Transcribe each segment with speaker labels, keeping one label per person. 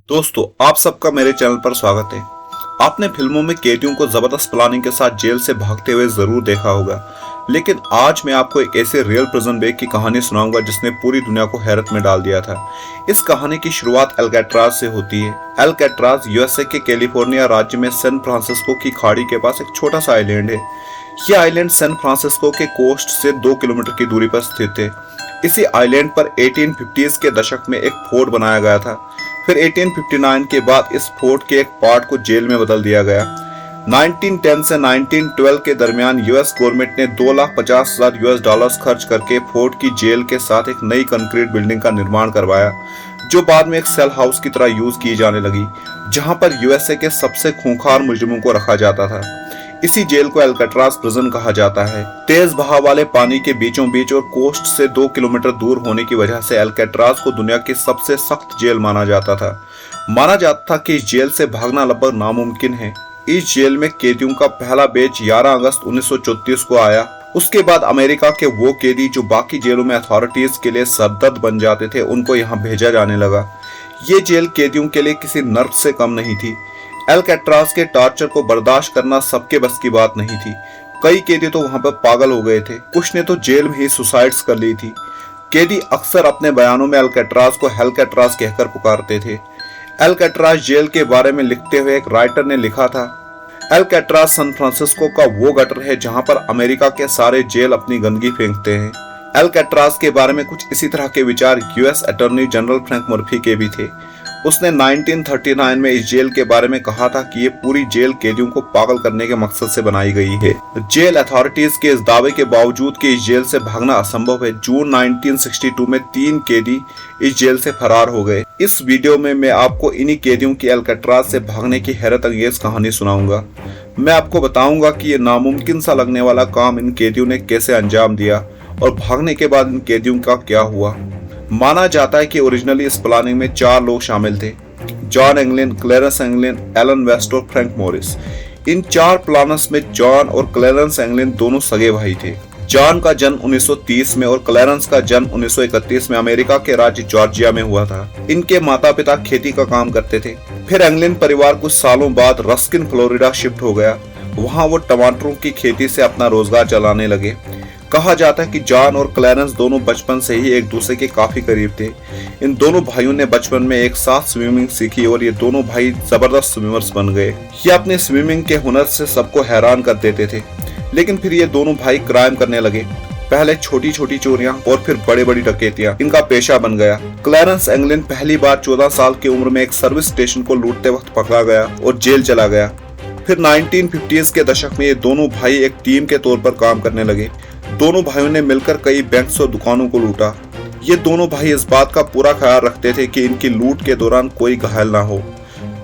Speaker 1: दोस्तों, आप सबका मेरे चैनल पर स्वागत है। आपने फिल्मों में कैदियों को जबरदस्त प्लानिंग के साथ जेल से भागते हुए जरूर देखा होगा, लेकिन आज मैं आपको एक ऐसे रियल प्रिजन ब्रेक की कहानी सुनाऊंगा जिसने पूरी दुनिया को हैरत में डाल दिया था। इस कहानी की शुरुआत अल्काट्राज से होती है। अल्काट्राज यूएसए के कैलिफोर्निया राज्य में सैन फ्रांसिस्को की खाड़ी के पास एक छोटा सा आइलैंड है। यह आइलैंड सैन फ्रांसिस्को के कोस्ट से 2 किलोमीटर की दूरी पर स्थित है। इसी आइलैंड पर 1850s के दशक में एक फोर्ट बनाया गया था। फिर 1859 के बाद इस फोर्ट के एक पार्ट को जेल में बदल दिया गया। 1910 से 1912 के दरमियान यूएस गवर्नमेंट ने $2,50,000 खर्च करके फोर्ट की जेल के साथ एक नई कंक्रीट बिल्डिंग का निर्माण करवाया, जो बाद में एक सेल हाउस की तरह यूज की जाने लगी, जहां पर यूएसए के सबसे खूंखार मुजरिमों को रखा जाता था। इसी जेल को अल्काट्राज प्रिजन कहा जाता है। तेज बहाव वाले पानी के बीचों बीच और कोस्ट से 2 किलोमीटर दूर होने की वजह से अल्काट्राज को दुनिया की सबसे सख्त जेल माना जाता था। माना जाता था कि इस जेल से भागना लगभग नामुमकिन है। इस जेल में कैदियों का पहला बैच 11 अगस्त 1934 को आया। उसके बाद अमेरिका के वो कैदी जो बाकी जेलों में अथॉरिटीज के लिए सरदर्द बन जाते थे, उनको यहाँ भेजा जाने लगा। ये जेल कैदियों के लिए किसी नर्क से कम नहीं थी। अल्काट्राज के टॉर्चर को बर्दाश्त करना सबके बस की बात नहीं थी। कई कैदी तो वहां पर पागल हो गए थे, कुछ ने तो जेल में ही सुसाइड्स कर ली थी। कैदी अक्सर अपने बयानों में अल्काट्राज को हेलकाट्राज कहकर पुकारते थे। अल्काट्राज जेल के बारे में लिखते हुए एक राइटर ने लिखा था, अल्काट्राज सैन फ्रांसिस्को का वो गटर है जहां पर अमेरिका के सारे जेल अपनी गंदगी फेंकते हैं। अल्काट्राज के बारे में कुछ इसी तरह के विचार US attorney general Frank Murphy के भी थे। उसने 1939 में इस जेल के बारे में कहा था कि ये पूरी जेल कैदियों को पागल करने के मकसद से बनाई गई है। जेल अथॉरिटीज के इस दावे के बावजूद कि इस जेल से भागना असंभव है, जून 1962 में 3 कैदी इस जेल से फरार हो गए। इस वीडियो में मैं आपको इन्हीं कैदियों की अल्काट्राज से भागने की हैरत अंगेज कहानी सुनाऊंगा। मैं आपको बताऊंगा कि ये नामुमकिन सा लगने वाला काम इन कैदियों ने कैसे अंजाम दिया और भागने के बाद इन कैदियों का क्या हुआ। माना जाता है कि ओरिजिनली इस प्लानिंग में 4 लोग शामिल थे, जॉन एंगलिन, क्लेरेंस एंगलिन, एलन वेस्ट और फ्रैंक मॉरिस। इन 4 प्लानर्स में जॉन और क्लेरेंस एंगलिन दोनों सगे भाई थे। जॉन का जन्म 1930 में और क्लेरेंस का जन्म 1931 में अमेरिका के राज्य जॉर्जिया में हुआ था। इनके माता पिता खेती का काम करते थे। फिर एंगलिन परिवार कुछ सालों बाद रस्किन, फ्लोरिडा शिफ्ट हो गया। वहां वो टमाटरों की खेती से अपना रोजगार चलाने लगे। कहा जाता है कि जॉन और क्लेरेंस दोनों बचपन से ही एक दूसरे के काफी करीब थे। इन दोनों भाइयों ने बचपन में एक साथ स्विमिंग सीखी और ये दोनों भाई जबरदस्त स्विमर्स बन गए। ये अपने स्विमिंग के हुनर से सबको हैरान कर देते थे। लेकिन फिर ये दोनों भाई क्राइम करने लगे। पहले छोटी छोटी चोरियां और फिर बड़ी बड़ी डकैतियां इनका पेशा बन गया। क्लेरेंस एंगलिन पहली बार 14 साल की उम्र में एक सर्विस स्टेशन को लूटते वक्त पकड़ा गया और जेल चला गया। फिर 1950s के दशक में ये दोनों भाई एक टीम के तौर पर काम करने लगे। दोनों भाइयों ने मिलकर कई बैंक्स और दुकानों को लूटा। ये दोनों भाई इस बात का पूरा ख्याल रखते थे कि इनकी लूट के दौरान कोई घायल ना हो।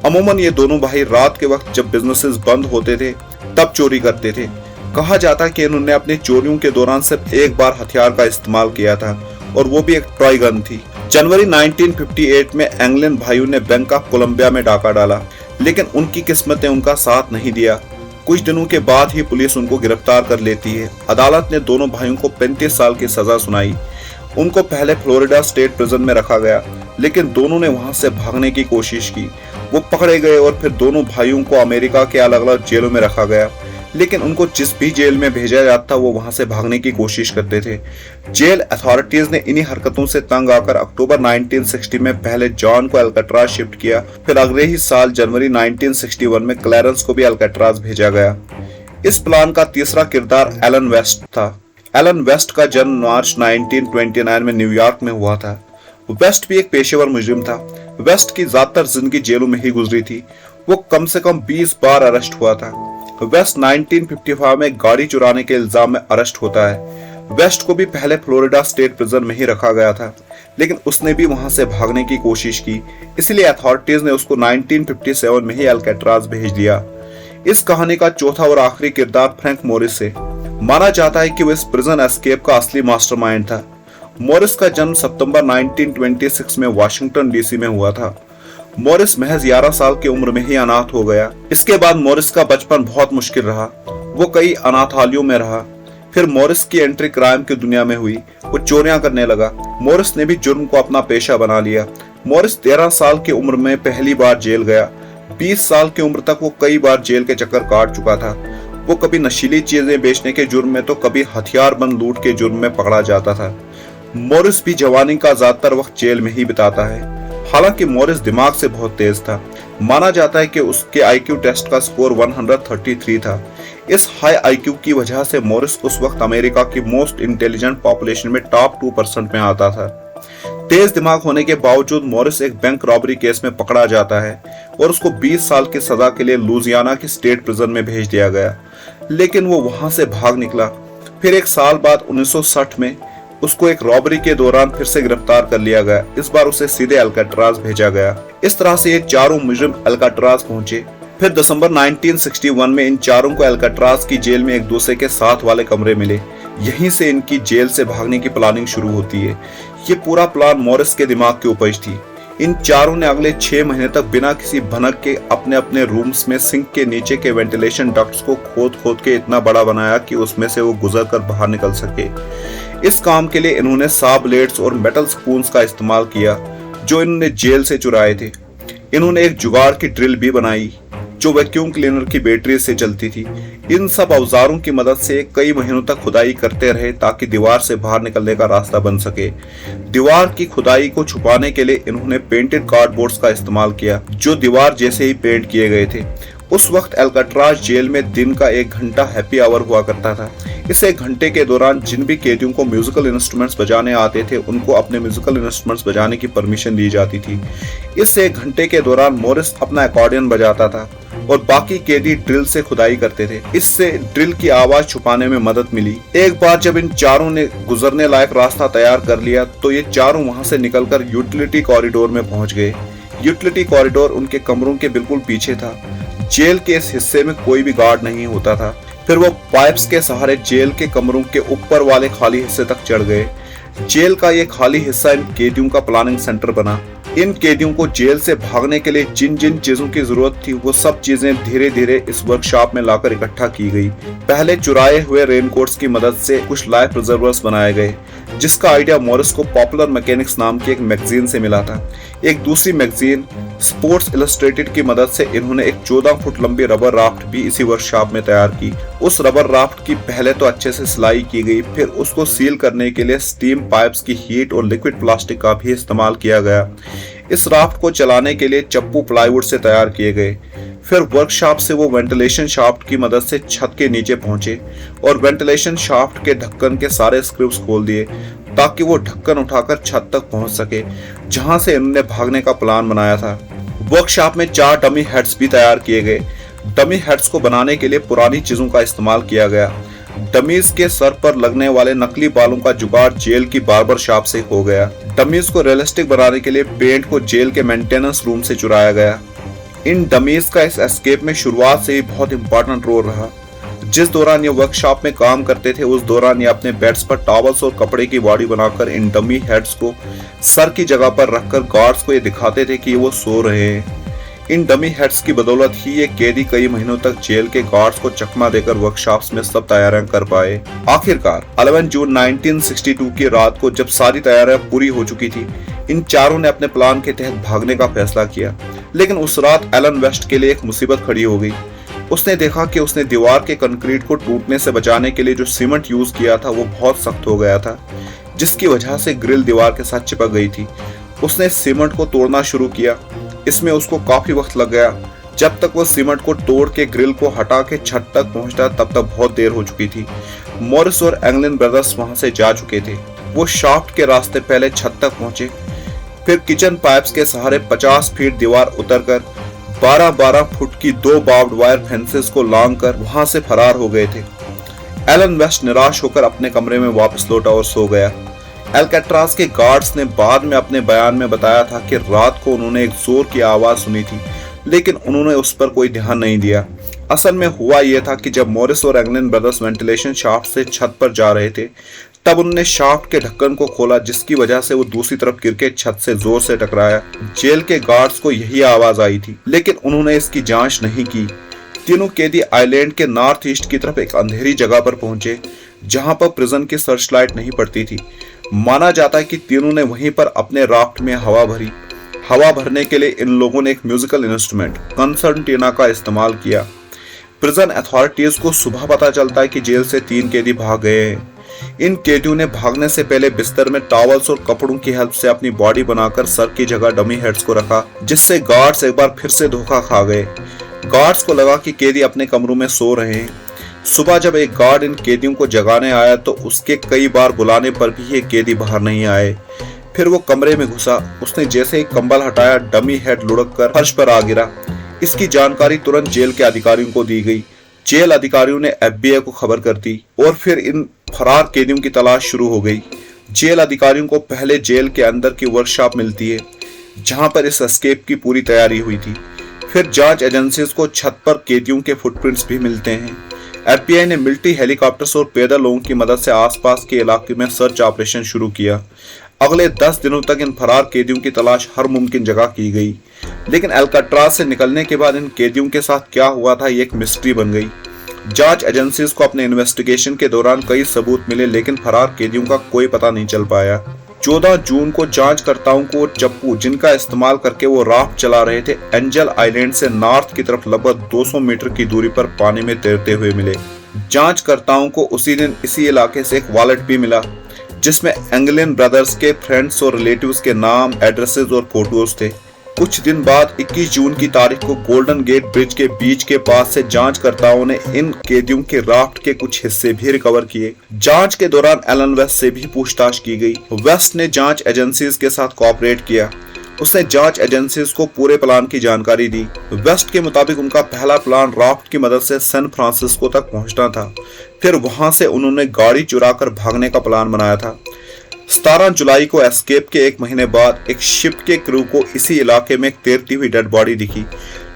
Speaker 1: अमूमन ये दोनों भाई रात के वक्त जब बिजनेसेस बंद होते थे तब चोरी करते थे। कहा जाता है कि इन्होंने अपनी चोरियों के दौरान सिर्फ एक बार हथियार का इस्तेमाल किया था और वो भी एक टॉय गन थी। जनवरी 1958 में एंगलिन भाइयों ने बैंक ऑफ कोलंबिया में डाका डाला, लेकिन उनकी किस्मत ने उनका साथ नहीं दिया। कुछ दिनों के बाद ही पुलिस उनको गिरफ्तार कर लेती है। अदालत ने दोनों भाइयों को 35 साल की सजा सुनाई। उनको पहले फ्लोरिडा स्टेट प्रिजन में रखा गया, लेकिन दोनों ने वहां से भागने की कोशिश की। वो पकड़े गए और फिर दोनों भाइयों को अमेरिका के अलग अलग जेलों में रखा गया, लेकिन उनको जिस भी जेल में भेजा जाता वो वहां से भागने की कोशिश करते थे। जेल अथॉरिटीज ने इन्हीं हरकतों से तंग आकर अक्टूबर 1960 में पहले जॉन को अल्काट्राज शिफ्ट किया। फिर अगले ही साल जनवरी 1961 में क्लेरेंस को भी अल्काट्राज भेजा गया। इस प्लान का तीसरा किरदार एलन वेस्ट था। एलन वेस्ट का जन्म मार्च 1929 में न्यूयॉर्क में हुआ था। वेस्ट भी एक पेशेवर मुजरिम था। वेस्ट की ज्यादातर जिंदगी जेलों में ही गुजरी थी। वो कम से कम 20 बार अरेस्ट हुआ था। वेस्ट 1955 में गाड़ी चुराने के इल्जाम में अरेस्ट होता है। वेस्ट को भी पहले फ्लोरिडा स्टेट प्रिजन में ही रखा गया था, लेकिन उसने भी वहां से भागने की कोशिश की, इसलिए अथॉरिटीज ने उसको 1957 में ही अल्काट्राज भेज दिया। इस कहानी का चौथा और आखिरी किरदार फ्रैंक मॉरिस है। माना जाता है कि वो इस प्रिजन एस्केप का असली मास्टरमाइंड था। मॉरिस का जन्म सितंबर 1926 में वाशिंगटन डीसी में हुआ था। मॉरिस महज 11 साल की उम्र में ही अनाथ हो गया। इसके बाद मॉरिस का बचपन बहुत मुश्किल रहा। वो कई अनाथालयों में रहा। फिर मॉरिस की एंट्री क्राइम की दुनिया में हुई। वो चोरियां करने लगा। मॉरिस ने भी जुर्म को अपना पेशा बना लिया। मॉरिस 13 साल की उम्र में पहली बार जेल गया। 20 साल की उम्र तक वो कई बार जेल के चक्कर काट चुका था। वो कभी नशीली चीजें बेचने के जुर्म में तो कभी हथियारबंद लूट के जुर्म में पकड़ा जाता था। मॉरिस भी जवानी का ज्यादातर वक्त जेल में ही बिताता है। हालांकि मॉरिस दिमाग से बहुत तेज था। माना जाता है कि उसके आईक्यू टेस्ट का स्कोर 133 था। इस हाई आईक्यू की वजह से मॉरिस उस वक्त अमेरिका की मोस्ट इंटेलिजेंट पॉपुलेशन में टॉप 2% में आता था। तेज दिमाग होने के बावजूद मॉरिस एक बैंक रॉबरी केस में पकड़ा जाता है और उसको 20 साल की सजा के लिए लुजियाना की स्टेट प्रिजन में भेज दिया गया, लेकिन वो वहां से भाग निकला। फिर एक साल बाद 1960 में उसको एक रॉबरी के दौरान फिर से गिरफ्तार कर लिया गया। इस बार उसे सीधे अल्काट्राज भेजा गया। इस तरह से ये चारों मुजरिम अल्काट्राज पहुंचे। फिर दिसंबर 1961 में इन चारों को अल्काट्राज की जेल में एक दूसरे के साथ वाले कमरे मिले। यहीं से इनकी जेल से भागने की प्लानिंग शुरू होती है। ये पूरा प्लान मॉरिस के दिमाग की उपज थी। इन चारों ने अगले 6 महीने तक बिना किसी भनक के अपने अपने रूम्स में सिंक के नीचे के वेंटिलेशन डक्ट्स को खोद खोद के इतना बड़ा बनाया कि उसमें से वो गुजर कर बाहर निकल सके। इस काम के लिए इन्होंने सॉ ब्लेड्स और मेटल स्पून्स का इस्तेमाल किया जो इन्होंने जेल से चुराए थे। इन्होंने एक जुगाड़ की ड्रिल भी बनाई जो वैक्यूम क्लीनर की बैटरी से चलती थी। इन सब औजारों की मदद से कई महीनों तक खुदाई करते रहे ताकि दीवार से बाहर निकलने का रास्ता बन सके। दीवार की खुदाई को छुपाने के लिए इन्होंने पेंटेड कार्डबोर्ड्स का इस्तेमाल किया जो दीवार जैसे ही पेंट किए गए थे। उस वक्त अल्काट्राज जेल में दिन का 1 घंटा हैप्पी आवर हुआ करता था। इस 1 घंटे के दौरान जिन भी कैदियों को म्यूजिकल इंस्ट्रूमेंट्स बजाने आते थे उनको अपने म्यूजिकल इंस्ट्रूमेंट्स बजाने की परमिशन दी जाती थी। इस 1 घंटे के दौरान मॉरिस अपना अकॉर्डियन बजाता था और बाकी कैदी ड्रिल से खुदाई करते थे। इससे ड्रिल की आवाज छुपाने में मदद मिली। एक बार जब इन चारों ने गुजरने लायक रास्ता तैयार कर लिया तो ये चारों वहां से निकलकर यूटिलिटी कॉरिडोर में पहुंच गए। यूटिलिटी कॉरिडोर उनके कमरों के बिल्कुल पीछे था। जेल के इस हिस्से में कोई भी गार्ड नहीं होता था। फिर वो पाइप्स के सहारे जेल के कमरों के ऊपर वाले खाली हिस्से तक चढ़ गए। जेल का ये खाली हिस्सा इन कैदियों का प्लानिंग सेंटर बना। इन कैदियों को जेल से भागने के लिए जिन जिन चीजों की जरूरत थी वो सब चीजें धीरे धीरे इस वर्कशॉप में लाकर इकट्ठा की गई। पहले चुराए हुए रेनकोट्स की मदद से कुछ लाइफ प्रिजर्वर्स बनाए गए जिसका आइडिया मॉरिस को पॉपुलर मैकेनिक्स नाम की एक मैगजीन से मिला था। एक दूसरी मैगजीन स्पोर्ट्स इलस्ट्रेटेड की मदद से इन्होंने एक 14 फुट लंबी रबर राफ्ट भी इसी वर्कशॉप में तैयार की। उस रबर राफ्ट की पहले तो अच्छे से सिलाई की गई, फिर उसको सील करने के लिए स्टीम पाइप्स की हीट और लिक्विड प्लास्टिक का भी इस्तेमाल किया गया। इस राफ्ट को चलाने के लिए चप्पू प्लाईवुड से तैयार किए गए। फिर वर्कशॉप से वो वेंटिलेशन शाफ्ट की मदद से छत के नीचे पहुंचे और वेंटिलेशन शाफ्ट के ढक्कन के सारे स्क्रूज खोल दिए ताकि वो ढक्कन उठाकर छत तक पहुंच सके जहां से इन्होंने भागने का प्लान बनाया था। वर्कशॉप में 4 डमी हेड्स भी तैयार किए गए। डमी हेड्स को बनाने के लिए पुरानी चीजों का इस्तेमाल किया गया। डमीज के सर पर लगने वाले नकली बालों का जुगाड़ जेल की बार्बर शॉप से हो गया। डमीज को रियलिस्टिक बनाने के लिए पेंट को जेल के मेंटेनेंस रूम से चुराया गया। इन डमीज का इस एस्केप में शुरुआत से ही बहुत इंपॉर्टेंट रोल रहा। जिस दौरान ये वर्कशॉप में काम करते थे उस दौरान ये अपने बेड्स पर टॉवल्स और कपड़े की बॉडी बनाकर इन डमी हेड्स को सर की जगह पर रखकर गार्ड्स को ये दिखाते थे कि वो सो रहे हैं। इन डमी हेड्स की बदौलत ही ये कैदी कई महीनों तक जेल के गार्ड्स को चकमा देकर वर्कशॉप्स में सब तैयारियां कर पाए। आखिरकार 11 जून 1962 की रात को जब सारी तैयारियां पूरी हो चुकी थी, इन चारों ने अपने प्लान के तहत भागने का फैसला किया। लेकिन उस रात एलन वेस्ट के लिए एक मुसीबत खड़ी हो गई। उसने देखा कि उसने दीवार के कंक्रीट को टूटने से बचाने के लिए जो सीमेंट यूज किया था वो बहुत सख्त हो गया था, जिसकी वजह से ग्रिल दीवार के साथ चिपक गई थी। उसने सीमेंट को तोड़ना शुरू किया। इसमें उसको काफी वक्त लग गया। जब तक वो सीमेंट को तोड़ के ग्रिल को हटा के छत तक पहुंचता तब तक बहुत देर हो चुकी थी। मॉरिस और एंगलिन ब्रदर्स वहां से जा चुके थे। वो शाफ्ट के रास्ते पहले छत तक पहुंचे, फिर किचन पाइप्स के सहारे 50 फीट दीवार उतरकर 12-12 फुट की 2 बार्ब्ड वायर फेंसेस को लांग कर वहां से फरार हो गए थे। एलन वेस्ट निराश होकर अपने कमरे में वापस लौटा और सो गया। अल्काट्राज के गार्ड्स ने बाद में अपने बयान में बताया था कि रात को उन्होंने एक जोर की आवाज सुनी थी, लेकिन उन्होंने उस पर कोई ध्यान नहीं दिया। असल में हुआ यह था कि जब मॉरिस और एंगलिन ब्रदर्स वेंटिलेशन शाफ्ट से छत पर जा रहे थे तब उन्होंने शाफ्ट के ढक्कन को खोला, जिसकी वजह से वो दूसरी तरफ गिर के छत से जोर से टकराया। जेल के गार्ड्स को यही आवाज आई थी, लेकिन उन्होंने इसकी जांच नहीं की। तीनों कैदी आइलैंड के नॉर्थ ईस्ट की तरफ एक अंधेरी जगह पर पहुंचे जहां पर प्रिजन की सर्च लाइट नहीं पड़ती थी। माना जाता है कि तीनों ने वहीं पर अपने राफ्ट में हवा भरी। हवा भरने के लिए इन लोगों ने एक म्यूजिकल इंस्ट्रूमेंट कंसर्टिना का इस्तेमाल किया। प्रिजन अथॉरिटीज को सुबह पता चलता है कि जेल से 3 कैदी भाग गए हैं। इन कैदियों ने भागने से पहले बिस्तर में टॉवल्स और कपड़ों की हेल्प से अपनी बॉडी बनाकर सर की जगह डमी हेड्स को रखा, जिससे गार्ड्स एक बार फिर से धोखा खा गए। गार्ड्स को लगा कि कैदी अपने कमरों में सो रहे हैं। सुबह जब एक गार्ड इन कैदियों को जगाने आया तो उसके कई बार बुलाने पर भी ये कैदी बाहर नहीं आए। फिर वो कमरे में घुसा। उसने जैसे ही कंबल हटाया, डमी हेड लुढ़क कर फर्श पर आ गिरा। इसकी जानकारी तुरंत जेल के अधिकारियों को दी गई। जेल अधिकारियों ने FBI को खबर कर दी और फिर इन फरार कैदियों की तलाश शुरू हो गई। जेल अधिकारियों को पहले जेल के अंदर की वर्कशॉप मिलती है, जहां पर इस एस्केप की पूरी तैयारी हुई थी। फिर जांच एजेंसीज को छत पर कैदियों के फुटप्रिंट्स भी मिलते हैं। FBI ने मिलिट्री हेलीकॉप्टर्स और पैदल लोगों की मदद से आसपास के इलाके में सर्च ऑपरेशन शुरू किया। अगले 10 दिनों तक इन फरार कैदियों की तलाश हर मुमकिन जगह की गई, लेकिन अल्काट्राज से निकलने के बाद इन कैदियों के साथ क्या हुआ था ये एक मिस्ट्री बन गई। जांच एजेंसीज को अपने इन्वेस्टिगेशन के दौरान कई सबूत मिले, लेकिन फरार कैदियों का कोई पता नहीं चल पाया। 14 जून को जांचकर्ताओं को चप्पू, जिनका इस्तेमाल करके वो राफ्ट चला रहे थे, एंजल आइलैंड से नॉर्थ की तरफ लगभग 200 मीटर की दूरी पर पानी में तैरते हुए मिले। जांचकर्ताओं को उसी दिन इसी इलाके से एक वॉलेट भी मिला, जिसमें एंगलिन ब्रदर्स के फ्रेंड्स और रिलेटिव्स के नाम, एड्रेसेस और फोटोज थे। कुछ दिन बाद 21 जून की तारीख को गोल्डन गेट ब्रिज के बीच के पास से जांचकर्ताओं ने इन कैदियों के राफ्ट के कुछ हिस्से भी रिकवर किए। जांच के दौरान एलन वेस्ट से भी पूछताछ की गई। वेस्ट ने जांच एजेंसीज के साथ कोऑपरेट किया। उसने जांच एजेंसीज को पूरे प्लान की जानकारी दी। वेस्ट के मुताबिक उनका पहला प्लान राफ्ट की मदद से सैन फ्रांसिस्को तक पहुंचना था। फिर वहां से उन्होंने गाड़ी चुराकर भागने का प्लान बनाया था। 17 जुलाई को एस्केप के 1 महीने बाद एक शिप के क्रू को इसी इलाके में एक तैरती हुई डेड बॉडी दिखी,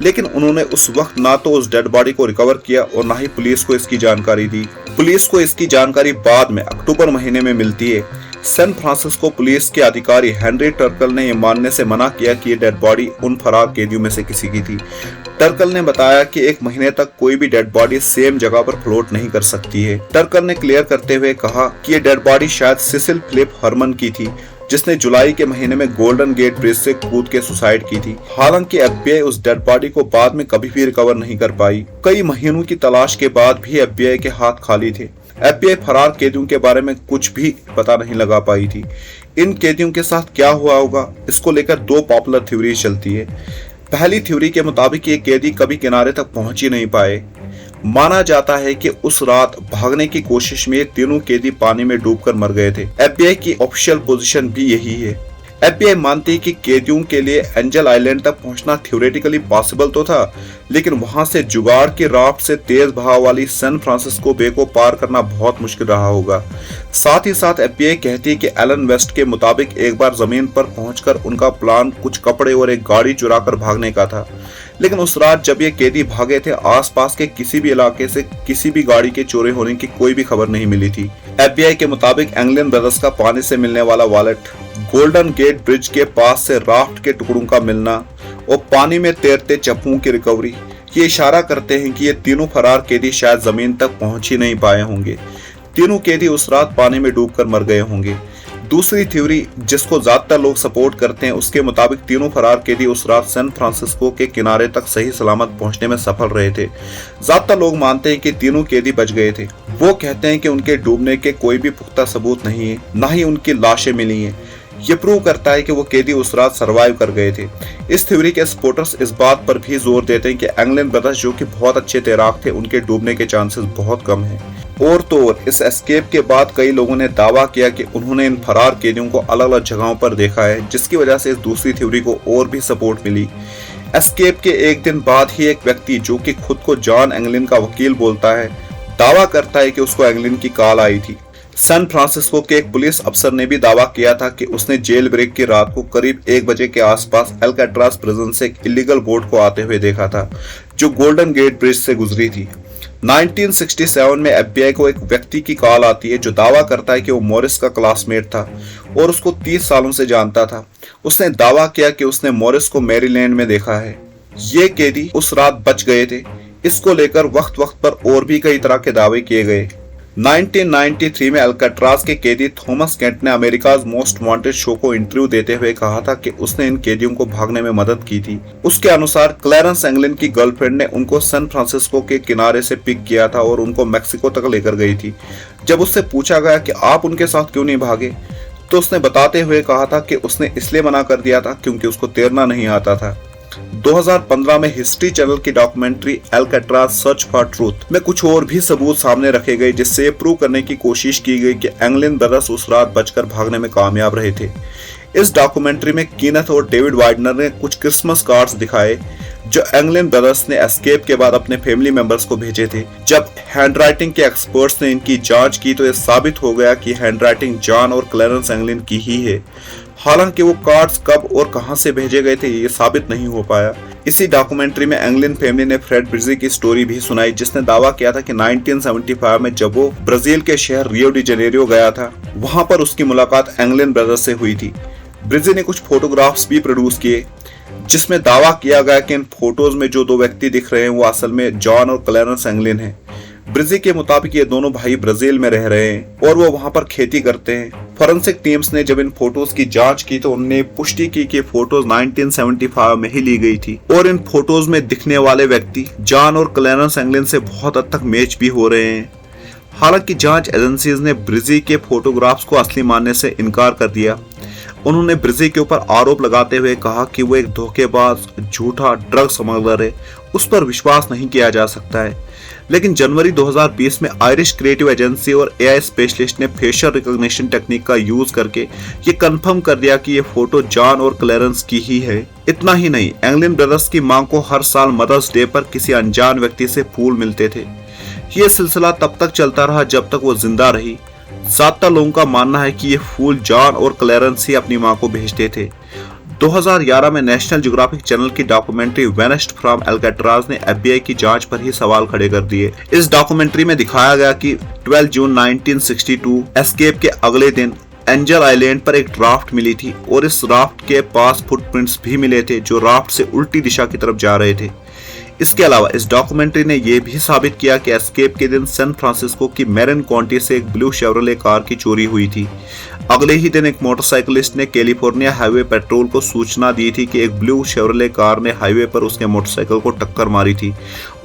Speaker 1: लेकिन उन्होंने उस वक्त ना तो उस डेड बॉडी को रिकवर किया और ना ही पुलिस को इसकी जानकारी दी। पुलिस को इसकी जानकारी बाद में अक्टूबर महीने में मिलती है। सैन फ्रांसिस्को पुलिस के अधिकारी हेनरी टर्कल ने यह मानने से मना किया कि ये डेड बॉडी उन फरार कैदियों में से किसी की थी। टर्कल ने बताया कि 1 महीने तक कोई भी डेड बॉडी सेम जगह पर फ्लोट नहीं कर सकती है। टर्कल ने क्लियर करते हुए कहा कि ये डेड बॉडी शायद सिसिल फिलिप हरमन की थी, जिसने जुलाई के महीने में गोल्डन गेट ब्रिज से कूद के सुसाइड की थी। हालांकि FBI उस डेड बॉडी को बाद में कभी भी रिकवर नहीं कर पाई। कई महीनों की तलाश के बाद भी FBI के हाथ खाली थे। FBI फरार कैदियों के बारे में कुछ भी पता नहीं लगा पाई थी। इन कैदियों के साथ क्या हुआ होगा, इसको लेकर 2 पॉपुलर थ्योरीज चलती है। पहली थ्योरी के मुताबिक ये कैदी कभी किनारे तक पहुंच ही नहीं पाए। माना जाता है कि उस रात भागने की कोशिश में ये तीनों कैदी पानी में डूबकर मर गए थे। FBI की ऑफिशियल पोजीशन भी यही है। FBI मानती है कि कैदियों के लिए एंजल आइलैंड तक पहुंचना थ्योरेटिकली पॉसिबल तो था, लेकिन वहां से जुगाड़ की राफ्ट से तेज बहाव वाली सैन फ्रांसिस्को बे को पार करना बहुत मुश्किल रहा होगा। साथ ही साथ FBI कहती है कि एलन वेस्ट के मुताबिक एक बार जमीन पर पहुंचकर उनका प्लान कुछ कपड़े और एक गाड़ी चुराकर भागने का था, लेकिन उस रात जब ये कैदी भागे थे, आसपास के किसी भी इलाके से किसी भी गाड़ी के चोरी होने की कोई भी खबर नहीं मिली थी। FBI के मुताबिक एंगलिन ब्रदर्स का पानी से मिलने वाला वॉलेट, गोल्डन गेट ब्रिज के पास से राफ्ट के टुकड़ों का मिलना और पानी में तैरते चप्पुओं की रिकवरी ये इशारा करते हैं कि ये तीनों फरार कैदी शायद जमीन तक पहुंच ही नहीं पाए होंगे। तीनों कैदी उस रात पानी में डूबकर मर गए होंगे। दूसरी थ्योरी जिसको ज्यादातर लोग सपोर्ट करते हैं, उसके मुताबिक तीनों फरार कैदी उस रात सैन फ्रांसिस्को के किनारे तक सही सलामत पहुंचने में सफल रहे थे। ज्यादातर लोग मानते हैं कि तीनों कैदी बच गए थे। वो कहते हैं कि उनके डूबने के कोई भी पुख्ता सबूत नहीं है, ना ही उनकी लाशें मिली हैं। ये प्रूव करता है कि वो कैदी उस रात सरवाइव कर गए थे। इस थ्योरी के सपोर्टर्स इस बात पर भी जोर देते हैं कि एंगलिन ब्रदर्स, जो कि बहुत अच्छे तैराक थे, उनके डूबने के चांसेस बहुत कम हैं। और तो और इस एस्केप के बाद कई लोगों ने दावा किया कि उन्होंने इन फरार कैदियों को अलग अलग जगहों पर देखा है, जिसकी वजह से इस दूसरी थ्योरी को और भी सपोर्ट मिली। एस्केप के 1 दिन बाद ही एक व्यक्ति, जो कि खुद को जॉन एंगलिन का वकील बोलता है, दावा करता है कि उसको एंगलिन की कॉल आई थी। सैन फ्रांसिस्को के एक पुलिस अफसर ने भी दावा किया था कि उसने जेल ब्रेक की रात को करीब 1 बजे के आसपास अल्काट्राज प्रिजन से एक इलीगल बोट को आते हुए देखा था, जो गोल्डन गेट ब्रिज से गुजरी थी। 1967 में FBI को एक व्यक्ति की कॉल आती है जो दावा करता है कि वो मॉरिस का क्लासमेट था और उसको 30 सालों से जानता था। उसने दावा किया कि उसने मॉरिस को मैरीलैंड में देखा है। ये कैदी उस रात बच गए थे। इसको लेकर वक्त वक्त पर और भी कई तरह के दावे किए गए। 1993 में अल्काट्राज के कैदी थॉमस केंट ने अमेरिकाज मोस्ट वांटेड शो को इंटरव्यू देते हुए कहा था कि उसने इन कैदियों को भागने में मदद की थी। उसके अनुसार क्लैरेंस एंगलिन की गर्लफ्रेंड ने उनको सैन फ्रांसिस्को के किनारे से पिक किया था और उनको मैक्सिको तक लेकर गई थी। जब उससे पूछा गया कि आप उनके साथ क्यों नहीं भागे, तो उसने बताते हुए कहा था कि उसने इसलिए मना कर दिया था क्योंकि उसको तैरना नहीं आता था। 2015 में हिस्ट्री चैनल की documentary Alcatraz search for truth में कुछ और भी सबूत सामने रखे गए, जिससे ये प्रूव करने की कोशिश की गई कि एंगलिन ब्रदर्स उस रात बचकर भागने में कामयाब रहे थे। इस डॉक्यूमेंट्री में कीनेथ और डेविड वाइडनर ने कुछ क्रिसमस कार्ड्स दिखाए जो एंगलिन ब्रदर्स ने एस्केप के बाद अपने फैमिली मेंबर्स को भेजे थे। जब हैंडराइटिंग के एक्सपर्ट्स ने इनकी जांच की तो यह साबित हो गया कि हैंडराइटिंग जॉन और क्लैरेंस एंगलिन की ही है। हालांकि वो कार्ड्स कब और कहां से भेजे गए थे ये साबित नहीं हो पाया। इसी डॉक्यूमेंट्री में एंगलिन फैमिली ने फ्रेड ब्रिजी की स्टोरी भी सुनाई, जिसने दावा किया था कि 1975 में जब वो ब्राजील के शहर रियो डी जेनेरियो गया था, वहां पर उसकी मुलाकात एंगलिन ब्रदर्स से हुई थी। ब्रिजी ने कुछ फोटोग्राफ्स भी प्रोड्यूस किए जिसमें दावा किया गया कि इन फोटोज में जो दो व्यक्ति दिख रहे हैं वो असल में जॉन और क्लैरेंस एंगलिन हैं। ब्रिजी के मुताबिक ये दोनों भाई ब्राजील में रह रहे हैं और वो वहां पर खेती करते हैं। फॉरेंसिक टीम्स ने जब इन फोटोज की जांच की तो उन्होंने पुष्टि की कि फोटोज 1975 में ही ली गई थी और इन फोटोज में दिखने वाले व्यक्ति जॉन और क्लैरेंस एंगलिन से बहुत हद तक मैच भी हो रहे हैं। हालांकि जांच एजेंसीज ने ब्रिजी के फोटोग्राफ्स को असली मानने से इनकार कर दिया। उन्होंने ब्रिजी के ऊपर आरोप लगाते हुए कहा कि वो एक धोखेबाज, झूठा ड्रग स्मगलर है, उस पर विश्वास नहीं किया जा सकता है। लेकिन जनवरी 2020 में आयरिश क्रिएटिव एजेंसी और एआई स्पेशलिस्ट ने फेशियल रिकॉग्निशन टेक्निक का यूज करके ये कंफर्म कर दिया कि ये फोटो जॉन और क्लैरेंस की ही है। इतना ही नहीं, एंगलिन ब्रदर्स की मां को हर साल मदर्स डे पर किसी अनजान व्यक्ति से फूल मिलते थे। ये सिलसिला तब तक चलता रहा जब तक वो जिंदा रही। ज्यादातर लोगों का मानना है कि ये फूल जॉन और क्लैरेंस ही अपनी मां को भेजते थे। 2011 में नेशनल ज्योग्राफिक चैनल की डॉक्यूमेंट्री वेनिस्ड फ्रॉम अल्काट्राज ने एफबीआई की जांच पर ही सवाल खड़े कर दिए। इस डॉक्यूमेंट्री में दिखाया गया कि 12 जून 1962 एस्केप के अगले दिन एंजल आइलैंड पर एक राफ्ट मिली थी और इस राफ्ट के पास फुटप्रिंट्स भी मिले थे जो राफ्ट से उल्टी दिशा की तरफ जा रहे थे। इसके अलावा इस डॉक्यूमेंट्री ने यह भी साबित किया कि एस्केप के दिन सैन फ्रांसिस्को की मैरिन काउंटी से एक ब्लू शेवरले कार की चोरी हुई थी। अगले ही दिन एक मोटरसाइकिलिस्ट ने कैलिफोर्निया हाईवे पेट्रोल को सूचना दी थी कि एक ब्लू शेवरले कार ने हाईवे पर उसके मोटरसाइकिल को टक्कर मारी थी।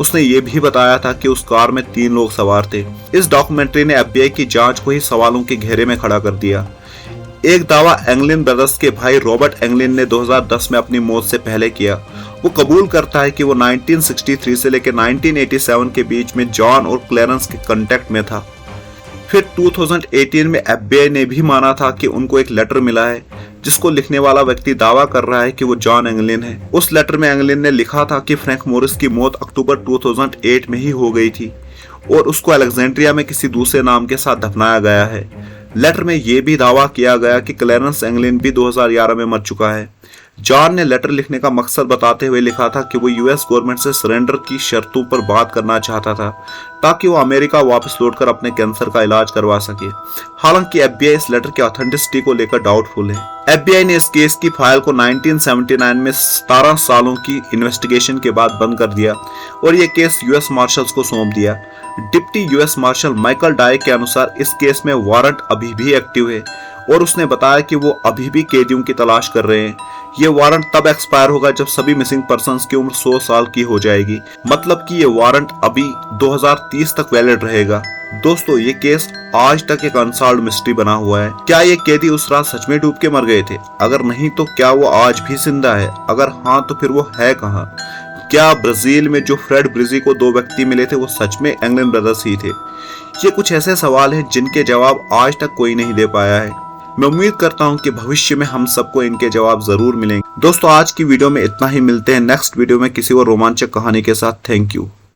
Speaker 1: उसने ये भी बताया था कि उस कार में 3 लोग सवार थे। इस डॉक्यूमेंट्री ने एफबीआई की जांच को ही सवालों के घेरे में खड़ा कर दिया। एक दावा एंगलिन ब्रदर्स के भाई रॉबर्ट एंगलिन ने 2010 में अपनी मौत से पहले किया। वो कबूल करता है कि वो 1963 से लेकर 1987 के बीच में जॉन और क्लैरेंस के कांटेक्ट में था। फिर 2018 में एफबीआई ने भी माना था कि उनको एक लेटर मिला है जिसको लिखने वाला व्यक्ति दावा कर रहा है कि वो जॉन एंगलिन है। उस लेटर में एंगलिन ने लिखा था कि फ्रैंक मोरिस की मौत अक्टूबर 2008 में ही हो गई थी और उसको अलेक्जेंड्रिया में किसी दूसरे नाम के साथ दफनाया गया है। लेटर में यह भी दावा किया गया कि क्लैरेंस एंगलिन भी 2011 में मर चुका है। जॉन ने लेटर लिखने का मकसद बताते हुए लिखा था कि वो यूएस गवर्नमेंट से सरेंडर की शर्तों पर बात करना चाहता था ताकि वो अमेरिका वापस लौटकर अपने कैंसर का इलाज करवा सके। हालांकि एफबीआई इस लेटर की ऑथेंटिसिटी को लेकर डाउटफुल है। एफबीआई ने इस केस की फाइल को 1979 में 17 सालों की इन्वेस्टिगेशन के बाद बंद कर दिया और ये केस यूएस मार्शल्स को सौंप दिया। Deputy US marshal Michael Dye के अनुसार इस केस में वारंट अभी भी एक्टिव है और उसने बताया कि वो अभी भी कैदियों की तलाश कर रहे हैं। ये वारंट तब एक्सपायर होगा जब सभी मिसिंग पर्सन्स की उम्र 100 साल की हो जाएगी, मतलब कि ये वारंट अभी 2030 तक वैलिड रहेगा। दोस्तों, ये केस आज तक एक अनसॉल्व्ड मिस्ट्री बना हुआ है। क्या ये कैदी उस रात सच में डूब के मर गए थे? अगर नहीं तो क्या वो आज भी जिंदा है? अगर हाँ तो फिर वो है कहाँ? क्या ब्राजील में जो फ्रेड ब्रिजी को 2 व्यक्ति मिले थे वो सच में एंगलिन ब्रदर्स ही थे? ये कुछ ऐसे सवाल हैं जिनके जवाब आज तक कोई नहीं दे पाया है। मैं उम्मीद करता हूं कि भविष्य में हम सबको इनके जवाब जरूर मिलेंगे। दोस्तों, आज की वीडियो में इतना ही। मिलते हैं नेक्स्ट वीडियो में किसी और रोमांचक कहानी के साथ। Thank you.